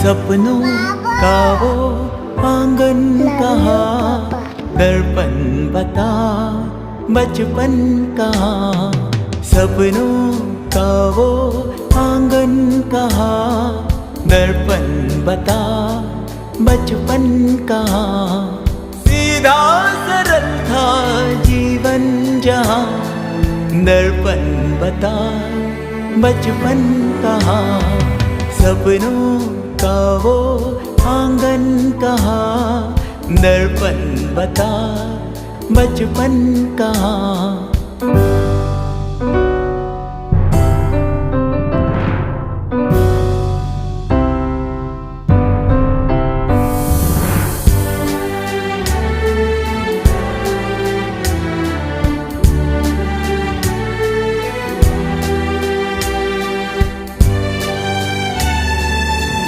सपनों का वो आंगन कहाँ, दर्पण बता बचपन कहाँ। सपनों का वो आंगन कहाँ, दर्पण बता बचपन कहाँ। सीधा सरल था जीवन जहाँ, दर्पण बता बचपन कहाँ। सपनों का वो आंगन कहाँ, दर्पण बता बचपन कहाँ।